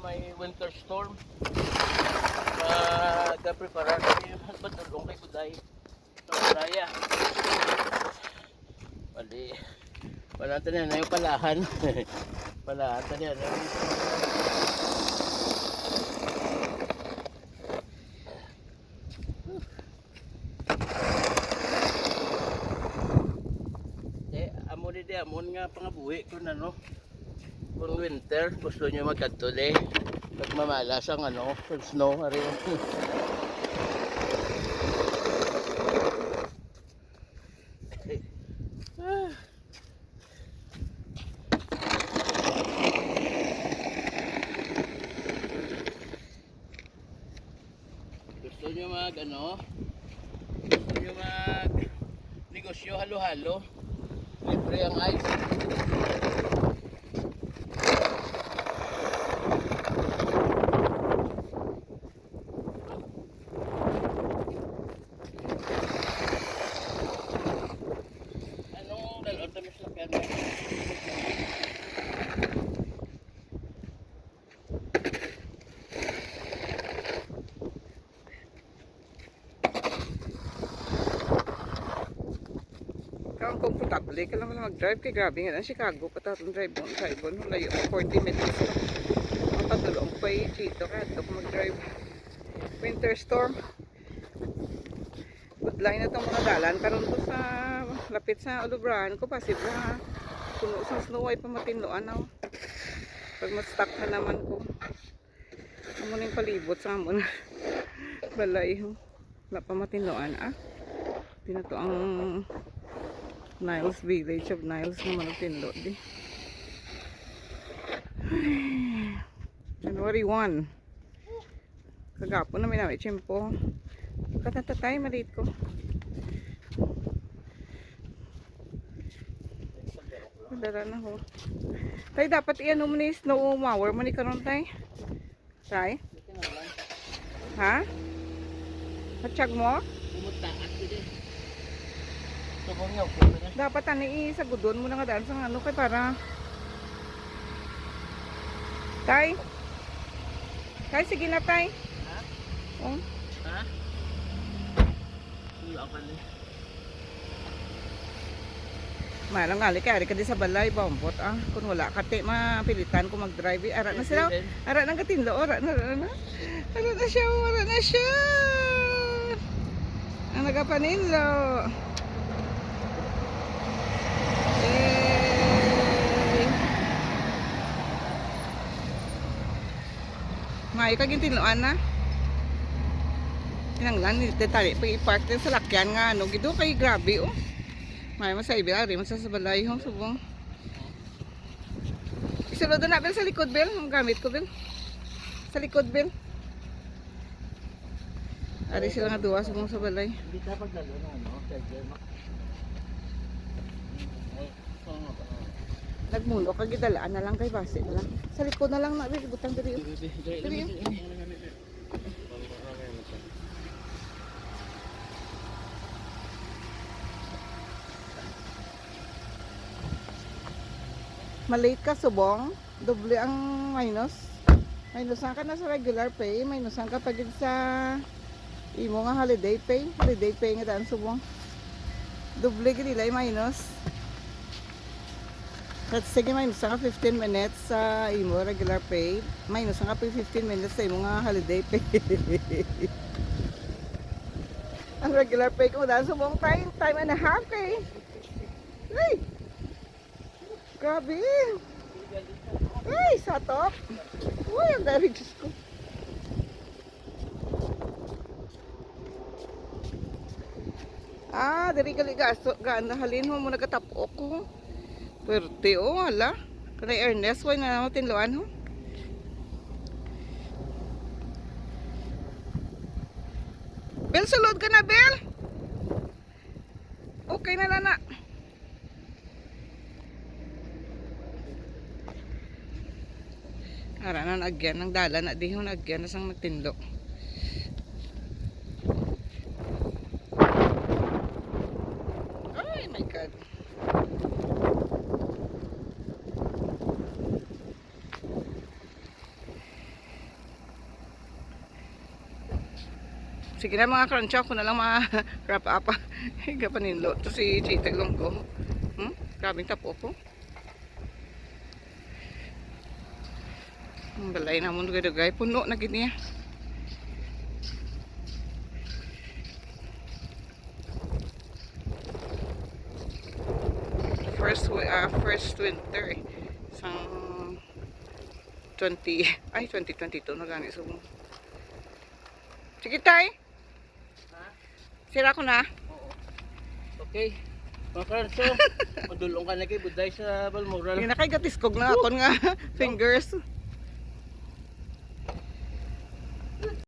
may winterstorm. Ga-preparar kami patulong kay Kuday. Raya. Pali. Palatan yan na yung palahan. Palatan yan. Amon nga pangabuhi kung ano. Kung winter, gusto nyo magkatuli. Pagmamalas ang kung snow. Gusto nyo gusto nyo negosyo halo-halo. Libre ang ice. Anong dalawang tamis na kaya? Komportable ka lang mag-drive kay grabe nga Chicago patatong drive on layo 40 minutes ang patulong pa dito ka ito kung mag-drive winterstorm good line na itong mga dalan karon to sa lapit sa ulubrahan ko pasib na puno sa snow ay pamatinloan pag ma-stuck na naman ko amo ning palibot sa amon balay wala pa matinloan dito ang Niles Village of Niles naman ang tinlo di. January 1 kagapon namin namin tiyempo katatatay malit ko madara na ho tay dapat iyan mo ni snow mower mo ni karon tay ha? Matsyag mo? Pumutaat ko din. Dapat sa gudon mo na nga daan sa kay para tay sige na tay ha? Ha? Wala ka na malang ali ka di sa balay bombot kung wala ka mapilitan ko mag-drive ara na sila ara nang katinlo ara na siya ang nagapaninlo may kaging tinloan na kinanglan detali pag i-park din sa lakyan nga gido kay grabe may masaibi ari man sa balay subong isulod na bel sa likod bel ang gamit ko bel sa likod bel ari sila nga duwa subong sa balay hindi ka pagdalo nagmulo kag gidalaan na lang kay base na lang sa likod na lang na butang diri malate ka subong doble ang minusan ka na sa regular pay minusan ka pagid sa imo nga holiday pay nga daan subong doble gid nila minus. Let's sige minus ka 15 minutes sa imo regular pay. Minus ka 15 minutes sa imo nga holiday pay. Ang regular pay ko dahil subong time and a half kay. Ay! Grabe! Ay! Sa top! Uy! Ang dari Diyos ko! Dari kaligaso. Gaan na halin mo nagkatapok ko. Pwerte wala. Kanay Ernest, why na naman tinluan ho? Bel, sulod ka na, Bel! Okay na lang na. Ara na nagyan, ang dala na di ho nagyan na sang magtinlo. Ay, my God. Sige na mga crunch, ako na lang ma-wrap up. Higa pa ninlo. Ito si Chita lang ko. Grabing tapo ko. Ang balay na mo dugay-dugay. Puno na gid niya. First winter eh. Isang 2022 na gani. So, sige tay. Ha? Sira ko na. Oo. Okay. Mga karanso, madulong ka na kay Buday sa Balmoral. Hindi na kay gatiskog na akon nga fingers.